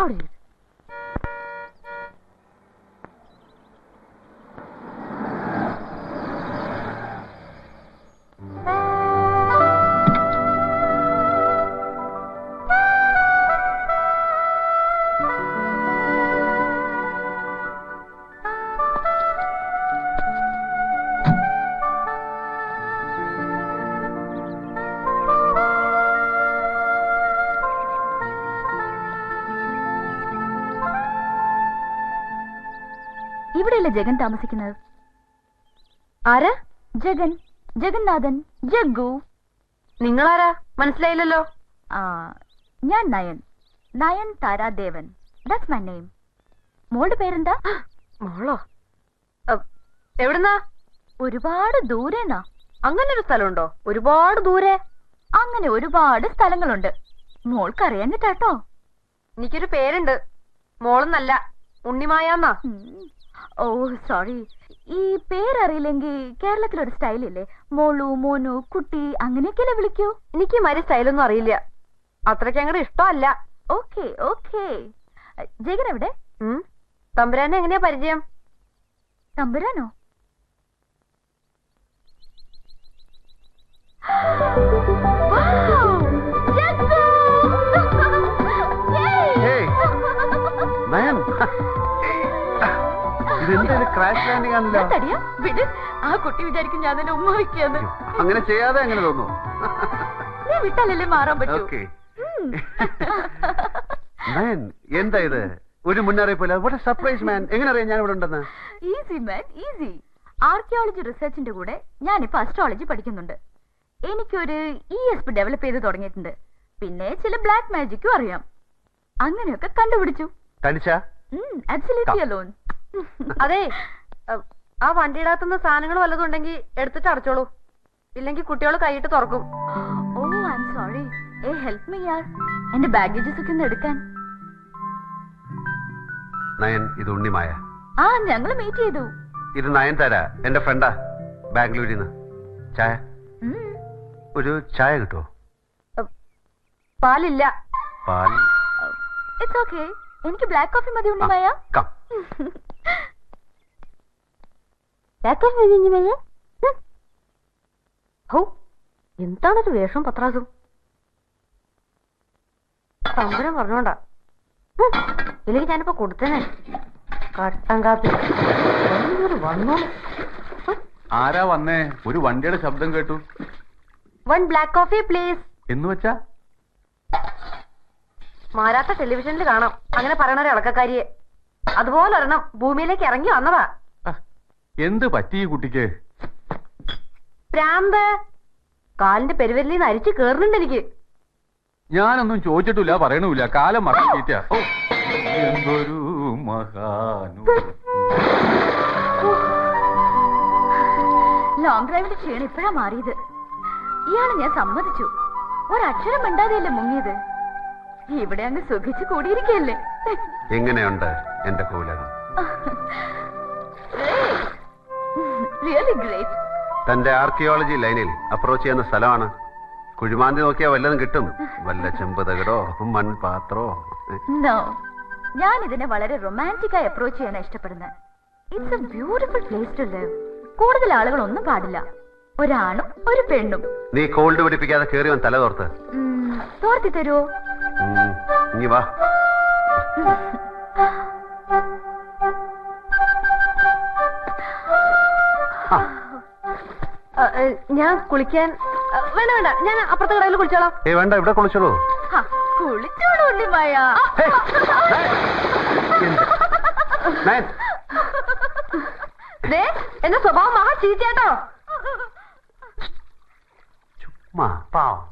crowded. ഇവിടെയല്ലേ ജഗൻ താമസിക്കുന്നത്? ആരാ? ജഗൻ, ജഗന്നാഥൻ, ജഗ്ഗു. നിങ്ങളാരാ? മനസ്സിലായില്ലല്ലോ. ഞാൻ Nayan, Nayan Taradevan. That's my name. മോളുടെ പേരെന്താ? മോളോ? എവിടുന്നാ? ഒരുപാട് ദൂരെന്നാ. അങ്ങനെ ഒരു സ്ഥലമുണ്ടോ? ഒരുപാട് ദൂരെ? അങ്ങനെ ഒരുപാട് സ്ഥലങ്ങളുണ്ട്. മോൾക്കറിയാഞ്ഞിട്ടാട്ടോ. എനിക്കൊരു പേരുണ്ട്. മോളെന്നല്ല, ഉണ്ണിമായാന്നാ. ഓ സോറി. ഈ പേരറിയില്ലെങ്കിൽ കേരളത്തിലൊരു സ്റ്റൈലില്ലേ, മോളു, മോനു, കുട്ടി, അങ്ങനെയൊക്കെയല്ലേ വിളിക്കൂ? എനിക്ക് മരി സ്റ്റൈലൊന്നും അറിയില്ല. അത്രയ്ക്ക് അങ്ങോട്ട് ഇഷ്ടമല്ല. Okay okay. ജഗൻ എവിടെ? തമ്പുരാനെ എങ്ങനെയാ പരിചയം? തമ്പുരാനോ? ആ കുട്ടി വിചാരിക്കും ഞാൻ തന്നെ ഉമ്മ വയ്ക്കാന്ന്. അങ്ങനെ ചെയ്യാതെ എങ്ങനെ തോന്നുന്നു? നീ വിട്ടാലല്ലേ മാറാൻ പറ്റൂ. എന്താ ഇത്? ഒരു മുന്നറിയിപ്പില്ല. വാട്ട് എ സർപ്രൈസ് മാൻ. എങ്ങനെ അറിയാം ഞാൻ ഇവിടെ ഉണ്ടെന്ന്? Easy man, easy. ആർക്കിയോളജി റിസർച്ചിന്റെ കൂടെ ഞാനിപ്പോ അസ്ട്രോളജി പഠിക്കുന്നുണ്ട്. എനിക്കൊരു ESP ഡെവലപ്പ് ചെയ്ത് തുടങ്ങിയിട്ടുണ്ട്. പിന്നെ ചില ബ്ലാക്ക് മാജിക്കും അറിയാം. അങ്ങനെയൊക്കെ കണ്ടുപിടിച്ചു. അതെ, ആ വണ്ടിയുടെ അകത്തുനിന്ന് സാധനങ്ങൾ വല്ലതും ഉണ്ടെങ്കിൽ എടുത്തിട്ട് അടച്ചോളൂ. ഇല്ലെങ്കിൽ കുട്ടികൾ കൈയിട്ട് തുറക്കും. Oh I am sorry. Help me യാർ. എന്റെ ബാഗേജസ് ഒക്കെ ഒന്ന് എടുക്കാൻ. നയൻ, ഇത് ഉണ്ണിമായ. ഞങ്ങൾ മീറ്റ് ചെയ്തു. ഇത് നയൻതാര, എന്റെ ഫ്രണ്ടാ, ബാംഗ്ലൂരിൽ നിന്ന്. ചായ? ഒരു ചായ കിട്ടുമോ? പാലില്ല. പാൽ? It's okay. എനിക്ക് ബ്ലാക്ക് കോഫി മതി ഉണ്ണിമായ. ബ്ലാക്ക് കോഫി മതി ഉണ്ണിമായ. ഹോ, എന്താണൊരു വേഷം പത്രാസും. തമ്പുരാൻ പറഞ്ഞോണ്ടാ. ഇല്ലെങ്കിൽ ഞാനിപ്പോ കൊടുത്തേനെ കട്ടൻ കാപ്പി. വന്നോ? ആരാ വന്നേ? ഒരു വണ്ടിയുടെ ശബ്ദം കേട്ടു. 1 ബ്ലാക്ക് കോഫി പ്ലീസ്. എന്ന് വെച്ചാ മാരാത്ത ടെലിവിഷനിൽ കാണാം അങ്ങനെ പറയണ ഒരു ഇളക്കക്കാരിയെ. അതുപോലെ ഒരെണ്ണം ഭൂമിയിലേക്ക് ഇറങ്ങി വന്നതാ. എന്ത് പറ്റി ഈ കുട്ടിക്ക്? പ്രാന്ത്. കാലിന്റെ പെരുവരിൽ നിന്ന് അരിച്ചു കേറുന്നുണ്ട് എനിക്ക്. ഞാനൊന്നും ചോദിച്ചിട്ടില്ല, പറയണമില്ല. കാലം മറന്നിട്ട. എന്തൊരു മഹാനു. ലോങ് ഡ്രൈവിന്റെ ക്ഷീണം ഇപ്പഴാ മാറിയത്. ഇയാള് ഞാൻ സമ്മതിച്ചു. ഒരക്ഷരം മിണ്ടാതെയല്ലേ മുങ്ങിയത്. ഇവിടെ അങ്ങ് സുഖിച്ചു കൂടിയിരിക്കല്ലേ. എങ്ങനെയുണ്ട് എന്റെ കൂലം? Really great. തന്റെ ആർക്കിയോളജി ലൈനിൽ അപ്രോച്ച് ചെയ്യുന്ന സ്ഥലമാണ്. കുഴിമാന്തി നോക്കിയാൽ വല്ലതും കിട്ടും. വല്ല ചെമ്പുതകടോ മൺപാത്രോ. നോ, ഞാൻ ഇതിനെ വളരെ റൊമാൻറ്റിക് ആയി അപ്രോച്ച് ചെയ്യാനാണ് ഇഷ്ടപ്പെടുന്നത്. It's a beautiful place to live. കൂടുതൽ ആളുകളൊന്നും പാടില്ല. ഒരാണും ഒരു പെണ്ണും. നീ കോൾഡ് പിടിപ്പിക്കാതെ കേറി വൻ തല തോർത്ത്. തോർത്തി തരുവോ? ഇനി വാ. ഞാൻ കുളിക്കാൻ വേണ്ട വേണ്ട, ഞാൻ അപ്പുറത്തെ കടയിൽ കുളിച്ചോളാം. വേണ്ട, ഇവിടെ കുളിച്ചോളൂ. കുളിച്ചോളൂ ഉണ്ണിമായ. എന്റെ സ്വഭാവം മഹാ ചീച്ചേട്ടോ. ചുമ്മാ പാവം.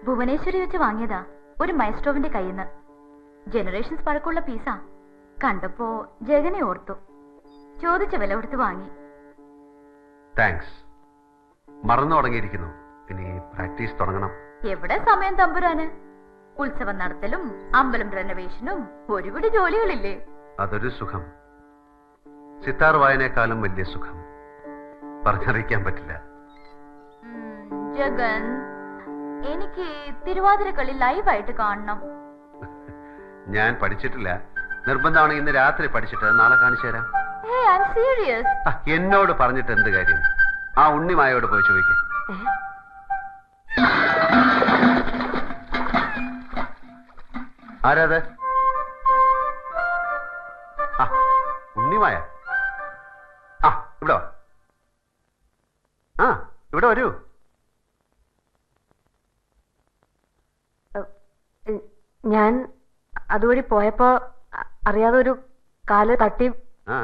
ഭുവനേശ്വരി വെച്ച് വാങ്ങിയതാ, ഒരു മൈസ്ട്രോവിന്റെ കയ്യിന്ന്. ജനറേഷൻസ് പഴക്കമുള്ള പീസാ. കണ്ടപ്പോ ജഗനെ ഓർത്തു. ചോദിച്ച വില കൊടുത്ത് വാങ്ങി. താങ്ക്സ്. മറന്നു തുടങ്ങിയിരിക്കുന്നു. ഇനി പ്രാക്ടീസ് തുടങ്ങണം. എവിടെ സമയം തമ്പുരാന്? ഉത്സവം നടത്തലും അമ്പലം റെനോവേഷനും ഒരുപിടി ജോലികളില്ലേ? അതൊരു സുഖം. സിത്താർ വായനേക്കാളും വലിയ സുഖം പറഞ്ഞറിയിക്കാൻ പറ്റില്ല. ജഗൻ, എനിക്ക് തിരുവാതിരക്കളി ലൈവായിട്ട് കാണണം. ഞാൻ പഠിച്ചിട്ടില്ല. നിർബന്ധമാണെങ്കിൽ ഇന്ന് രാത്രി പഠിച്ചിട്ട് നാളെ കാണിച്ചു തരാം. സീരിയസ്. എന്നോട് പറഞ്ഞിട്ട് എന്ത് കാര്യം? ആ ഉണ്ണിമായോട് പോയി ചോദിക്കാം. ആരാത്? ആ ഉണ്ണിമായ. ആ ഇവിടെ വാ. ആ ഇവിടെ വരൂ. ഞാൻ അതുവഴി പോയപ്പോ അറിയാതെ ഒരു കാല് തട്ടി. ആ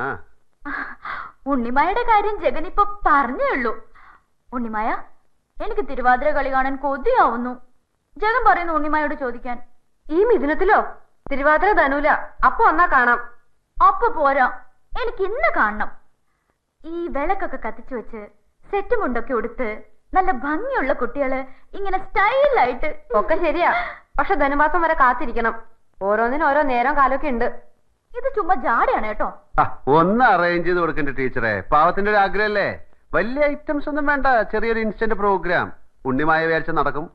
ഉണ്ണിമായുടെ കാര്യം ജഗൻ ഇപ്പൊ പറഞ്ഞേ ഉള്ളൂ. ഉണ്ണിമായ, എനിക്ക് തിരുവാതിര കളി കാണാൻ കൊതിയാവുന്നു. ജഗൻ പറയുന്നു ഉണ്ണിമായോട് ചോദിക്കാൻ. ഈ മിഥുനത്തിലോ? തിരുവാതിര ധനൂല. അപ്പൊ വന്നാ കാണാം. അപ്പൊ പോരാ, എനിക്ക് ഇന്ന് കാണണം. ഈ വിളക്കൊക്കെ കത്തിച്ചു വെച്ച് സെറ്റ് മുണ്ടൊക്കെ ഉടുത്ത് നല്ല ഭംഗിയുള്ള കുട്ടികള് ഇങ്ങനെ സ്റ്റൈലായിട്ട്. ഒക്കെ ശരിയാ, പക്ഷെ ധനുമാസം വരെ കാത്തിരിക്കണം. ഓരോന്നിനും ഓരോ നേരം കാലമൊക്കെ ഉണ്ട്. ഇത് ചുമ്മാ ജാടയാണ് കേട്ടോ. ഒന്ന് അറേഞ്ച് ചെയ്ത് കൊടുക്കണ്ട ടീച്ചറെ. പാവത്തിന്റെ ഒരു ആഗ്രഹമല്ലേ. വലിയ ഐറ്റംസ് ഒന്നും വേണ്ട, ചെറിയൊരു ഇൻസ്റ്റന്റ് പ്രോഗ്രാം. ഉണ്ണിമായ വിചാരിച്ച നടക്കും.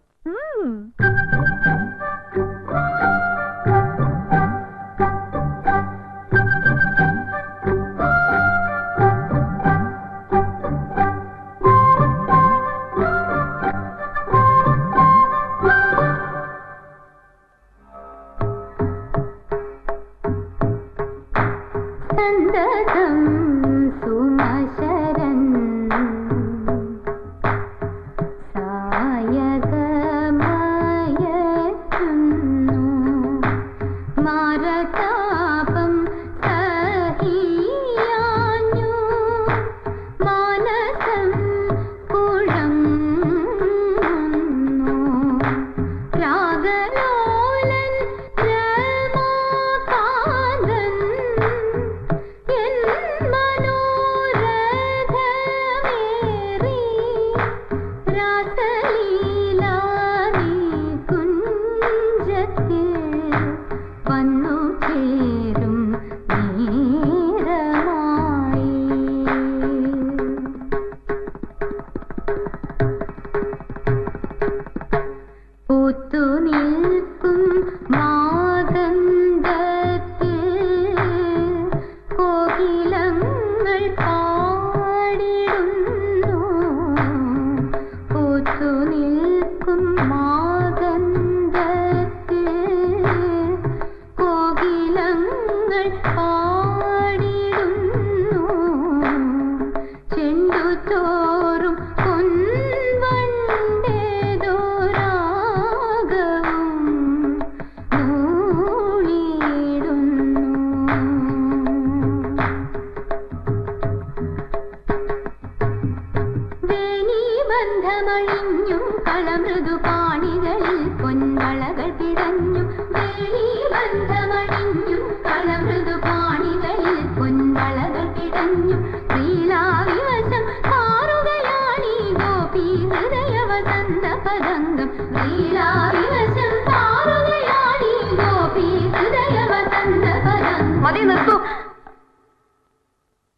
മതി, നിർത്തൂ.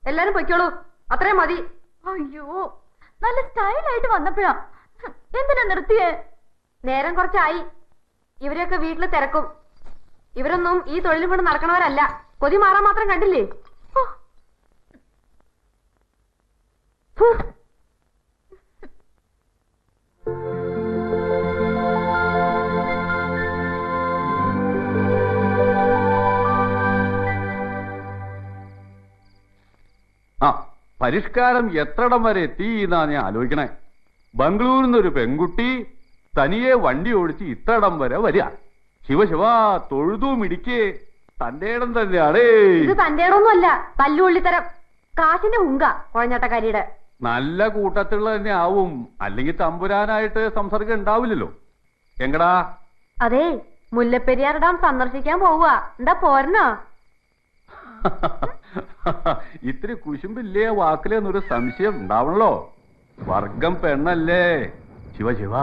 എല്ലാരും പൊയ്ക്കോളൂ, അത്രയും മതി. അയ്യോ, നല്ല സ്റ്റൈലായിട്ട് വന്നപ്പോഴാ. എന്തിനാ നിർത്തിയേ? നേരം കുറച്ചായി. ഇവരെയൊക്കെ വീട്ടിൽ തിരക്കും. ഇവരൊന്നും ഈ തൊഴിലും കൊണ്ട് നടക്കണവരല്ല. കൊതി മാറാൻ മാത്രം കണ്ടില്ലേ? ആ പരിഷ്കാരം എത്രടം വരെ എത്തി എന്നാ ഞാൻ ആലോചിക്കണേ. ബംഗളൂരിൽ നിന്നൊരു പെൺകുട്ടി തനിയെ വണ്ടി ഓടിച്ച് ഇത്രടം വരെ വരിക. ശിവശിവ, തൊഴുതും ഇടിക്കേ. തന്റെ ഇടം തന്നെയാണേ. ഇത് തന്റെ ഇടമൊന്നുമല്ല, തല്ലുള്ളിത്തരം. കാശിന്റെ ഹുങ്ക കുഴഞ്ഞാട്ടക്കാരിയുടെ. നല്ല കൂട്ടത്തിലുള്ള തന്നെ ആവും, അല്ലെങ്കിൽ തമ്പുരാനായിട്ട് സംസർഗം ഉണ്ടാവില്ലല്ലോ. എങ്കടാ? അതെ, മുല്ലപ്പെരിയാർ ഡാം സന്ദർശിക്കാൻ പോവുക. എന്താ പോരണോ? ഇത്തിരി കുശുമ്പില്ലേ വാക്കിലെന്നൊരു സംശയം ഉണ്ടാവണല്ലോ. വർഗം പെണ്ണല്ലേ. ശിവശിവ.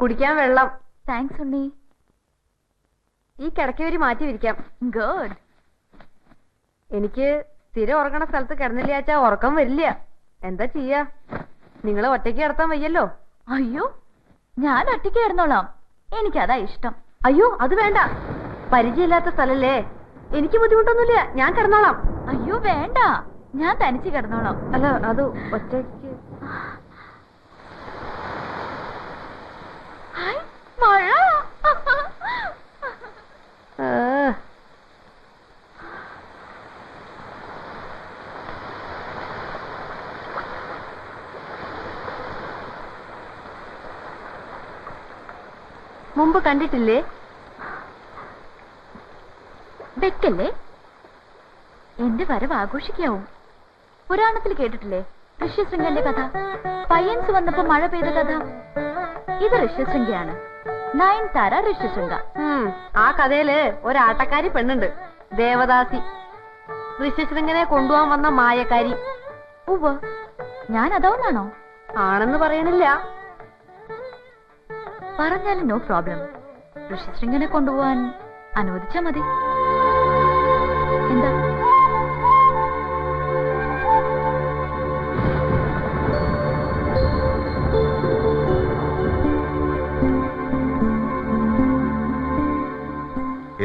കുടിക്കാൻ വെള്ളം. താങ്ക്സ് ഉണ്ണി. ഈ കിടക്കവരി മാറ്റി വിരിക്കാം. ഗുഡ്. എനിക്ക് സ്ഥിരം ഉറങ്ങണ സ്ഥലത്ത് കിടന്നില്ലാച്ചാ ഉറക്കം വരില്ല. എന്താ ചെയ്യാ? നിങ്ങളെ ഒറ്റയ്ക്ക് കിടത്താൻ വയ്യല്ലോ. അയ്യോ, ഞാൻ ഒറ്റയ്ക്ക് കിടന്നോളാം. എനിക്കതാ ഇഷ്ടം. അയ്യോ അത് വേണ്ട, പരിചയമില്ലാത്ത സ്ഥലല്ലേ. എനിക്ക് ബുദ്ധിമുട്ടൊന്നുമില്ല, ഞാൻ കിടന്നോളാം. അയ്യോ വേണ്ട, ഞാൻ തനിച്ച് കിടന്നോളാം. അല്ല അത് ഒറ്റയ്ക്ക്. ഹായ്, മഴ. മുമ്പ് കണ്ടിട്ടില്ലേ? വെക്കല്ലേ, എന്റെ വരവ് ആഘോഷിക്കാവും. പുരാണത്തിൽ കേട്ടിട്ടില്ലേ ഋഷ്യശൃംഗന്റെ കഥ? പയ്യൻസ് വന്നപ്പോ മഴ പെയ്ത കഥ. ഇത് ഋഷ്യശൃംഗയാണ്, നയൻതാര ഋഷ്യശൃംഗ. ആ കഥയില് ഒരാട്ടക്കാരി പെണ്ണുണ്ട്, ദേവദാസി. ഋഷ്യശൃംഗനെ കൊണ്ടുപോകാൻ വന്ന മായക്കാരി. ഉവ്വ്, ഞാൻ അതോന്നാണോ? ആണെന്ന് പറയണില്ല. പറഞ്ഞാലും നോ പ്രോബ്ലം. ഋഷ്യശൃംഗനെ കൊണ്ടുപോവാൻ അനുവദിച്ചാ മതി. എന്താ?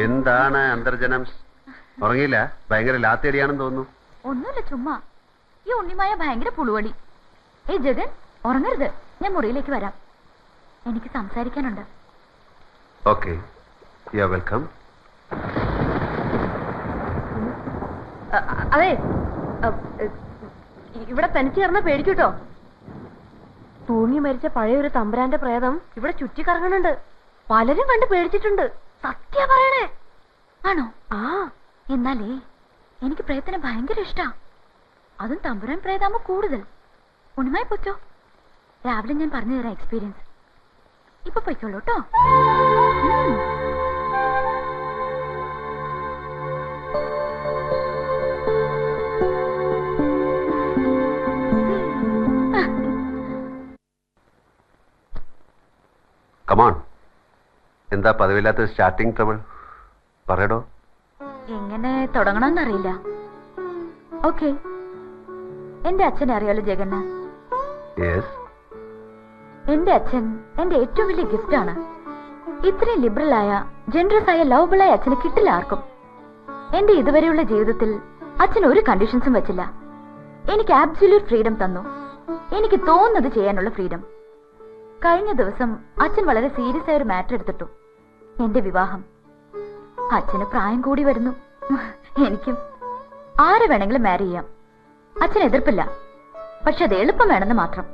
എന്താണ് അന്തർജനം? ഉറങ്ങിയില്ല? ഭയങ്കര ലാത്തേടിയാണെന്ന് തോന്നുന്നു. ഒന്നുമില്ല, ചുമ്മാ. ഈ ഉണ്ണിമായ ഭയങ്കര പുളുവടി. ഏയ് ജഗൻ, ഉറങ്ങരുത്. ഞാൻ മുറിയിലേക്ക് വരാം, എനിക്ക് സംസാരിക്കാനുണ്ട്. Okay, you are welcome. അതെ, ഇവിടെ തനിച്ച് കിടന്ന പേടിക്കൂട്ടോ. തൂങ്ങി മരിച്ച പഴയൊരു തമ്പുരാന്റെ പ്രേതം ഇവിടെ ചുറ്റിക്കറങ്ങണുണ്ട്. പലരും കണ്ട് പേടിച്ചിട്ടുണ്ട്. സത്യ പറയണേ? ആണോ? ആ, എന്നാലേ എനിക്ക് പ്രേതത്തിനെ ഭയങ്കര ഇഷ്ടാ. അതും തമ്പുരാൻ പ്രേതാമോ കൂടുതൽ. ഉണ്ണിമായി പൊയ്ക്കോ, രാവിലെ ഞാൻ പറഞ്ഞു തരാം എക്സ്പീരിയൻസ്. ഇപ്പൊ പൊയ്ക്കോളൂ കേട്ടോ. കമോൺ. എന്താ പതിവില്ലാത്ത സ്റ്റാർട്ടിങ് ട്രബിൾ? പറയടോ. എങ്ങനെ തുടങ്ങണമെന്നറിയില്ല. ഓക്കെ, എന്റെ അച്ഛനെ അറിയാലോ ജഗന്? യെസ്. എന്റെ അച്ഛൻ എന്റെ ഏറ്റവും വലിയ ഗിഫ്റ്റ് ആണ്. ഇത്രയും ലിബറൽ ആയ, ജനറസ് ആയ, ലവബിൾ ആയ അച്ഛന് കിട്ടില്ല ആർക്കും. എന്റെ ഇതുവരെയുള്ള ജീവിതത്തിൽ അച്ഛൻ ഒരു കണ്ടീഷൻസും വെച്ചില്ല. എനിക്ക് ആബ്സല്യൂട്ട് ഫ്രീഡം തന്നു, എനിക്ക് തോന്നുന്നത് ചെയ്യാനുള്ള ഫ്രീഡം. കഴിഞ്ഞ ദിവസം അച്ഛൻ വളരെ സീരിയസ് ആയ ഒരു മാറ്റർ എടുത്തിട്ടു, എന്റെ വിവാഹം. അച്ഛന് പ്രായം കൂടി വരുന്നു, എനിക്കും. ആരെ വേണമെങ്കിലും മാരി ചെയ്യാം, അച്ഛൻ എതിർപ്പില്ല. പക്ഷെ അത് എളുപ്പം വേണമെന്ന് മാത്രം.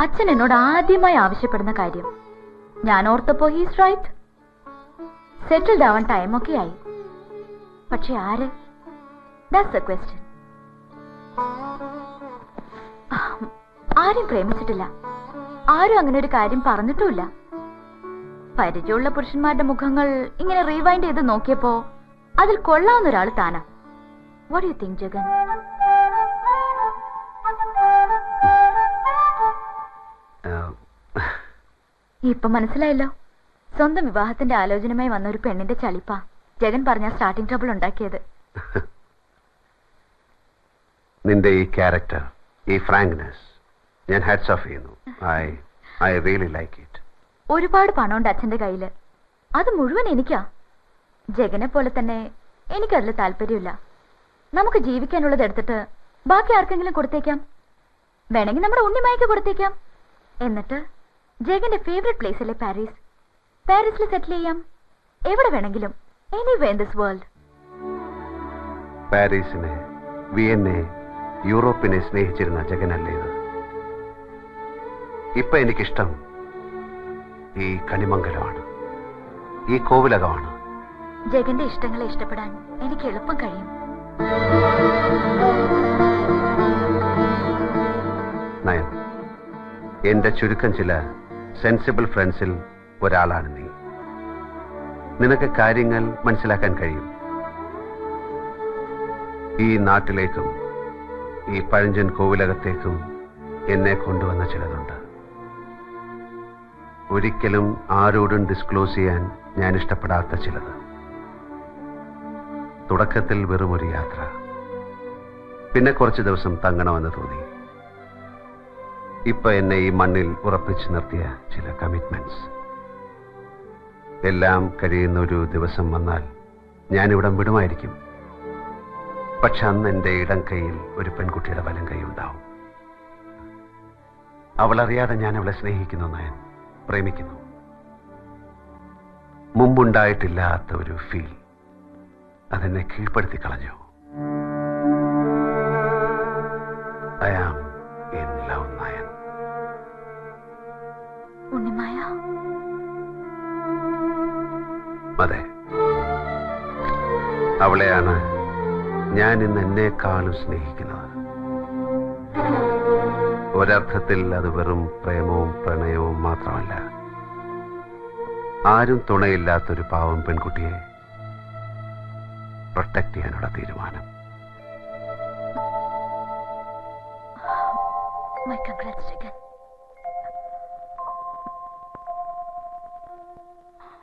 അച്ഛൻ എന്നോട് ആദ്യമായി ആവശ്യപ്പെടുന്ന കാര്യം, ഞാൻ ഓർത്തപ്പോ ഹീസ് റൈറ്റ്, സെറ്റിൽഡ് ആവാൻ ടൈമൊക്കെ ആയി. പക്ഷെ ആര്? That's the question. ആരും പ്രേമിച്ചിട്ടില്ല, ആരും അങ്ങനെ ഒരു കാര്യം പറഞ്ഞിട്ടുമില്ല. പരിചയമുള്ള പുരുഷന്മാരുടെ മുഖങ്ങൾ ഇങ്ങനെ റീവൈൻഡ് ചെയ്ത് നോക്കിയപ്പോ അതിൽ കൊള്ളാവുന്ന ഒരാൾ താനാ. What you think Jagan? ഇപ്പൊ മനസ്സിലായല്ലോ, സ്വന്തം വിവാഹത്തിന്റെ ആലോചനയുമായി വന്ന ഒരു പെണ്ണിന്റെ ചളിപ്പാ ജഗൻ പറഞ്ഞ സ്റ്റാർട്ടിംഗ് ട്രബിൾ ഉണ്ടാക്കിയത്. നിന്റെ ഈ ക്യാരക്ടർ, ഈ ഫ്രാങ്ക്നെസ് ഞാൻ ഹാറ്റ്സ് ഓഫ് ചെയ്യുന്നു. I really like it. ഒരുപാട് പണമുണ്ട് അച്ഛന്റെ കയ്യില്, അത് മുഴുവൻ എനിക്കാ. ജഗനെ പോലെ തന്നെ എനിക്കതിൽ താല്പര്യമില്ല. നമുക്ക് ജീവിക്കാനുള്ളത് എടുത്തിട്ട് ബാക്കി ആർക്കെങ്കിലും കൊടുത്തേക്കാം, വേണമെങ്കിൽ നമ്മുടെ ഉണ്ണിമായ്ക്ക് കൊടുത്തേക്കാം. എന്നിട്ട് ജഗന്റെ ഫേവറേറ്റ് പ്ലേസ് അല്ലേ പാരീസ്, പാരീസിൽ സെറ്റിൽ ചെയ്യാം. എവിടെ വേണമെങ്കിലും, എനിവേ ഇൻ ദിസ് വേൾഡ്. പാരീസിനെ, വിയന്നെ, യൂറോപ്പിനെ സ്നേഹിച്ചിരുന്ന ജഗനല്ലേ ഇത്? ഇപ്പൊ എനിക്കിഷ്ടം ഈ കണിമംഗലമാണ്, ഈ കോവിലകമാണ്. ജഗന്റെ ഇഷ്ടങ്ങളെ ഇഷ്ടപ്പെടാൻ എനിക്ക് എളുപ്പം കഴിയും. നയൻ, എന്റെ ചുരുക്കം ചില സെൻസിബിൾ ഫ്രണ്ട്സിൽ ഒരാളാണ് നീ. നിനക്ക് കാര്യങ്ങൾ മനസ്സിലാക്കാൻ കഴിയും. ഈ നാട്ടിലേക്കും ഈ പഴഞ്ചൻ കോവിലകത്തേക്കും എന്നെ കൊണ്ടുവന്ന ചിലതുണ്ട്. ഒരിക്കലും ആരോടും ഡിസ്ക്ലോസ് ചെയ്യാൻ ഞാൻ ഇഷ്ടപ്പെടാത്ത ചിലത്. തുടക്കത്തിൽ വെറും ഒരു യാത്ര, പിന്നെ കുറച്ച് ദിവസം തങ്ങണമെന്ന് തോന്നി. ഇപ്പൊ എന്നെ ഈ മണ്ണിൽ ഉറപ്പിച്ചു നിർത്തിയ ചില കമ്മിറ്റ്മെന്റ്സ്. എല്ലാം കഴിയുന്ന ഒരു ദിവസം വന്നാൽ ഞാനിവിടം വിടുമായിരിക്കും. പക്ഷെ അന്ന് എൻ്റെ ഇടം കൈയിൽ ഒരു പെൺകുട്ടിയുടെ വലം കൈ ഉണ്ടാവും. അവളറിയാതെ ഞാൻ അവളെ സ്നേഹിക്കുന്നു, നയൻ, പ്രേമിക്കുന്നു. മുമ്പുണ്ടായിട്ടില്ലാത്ത ഒരു ഫീൽ അതെന്നെ കീഴ്പ്പെടുത്തി കളഞ്ഞു. I am in love, Nayan. Unnimaya, അതെ, അവളെയാണ് ഞാൻ ഇന്ന് എന്നെക്കാളും സ്നേഹിക്കുന്നത്. ഒരർത്ഥത്തിൽ അത് വെറും പ്രേമവും പ്രണയവും മാത്രമല്ല, ആരും തുണയില്ലാത്തൊരു പാവം പെൺകുട്ടിയെ പ്രൊട്ടക്ട് ചെയ്യാനുള്ള തീരുമാനം. my congrats again.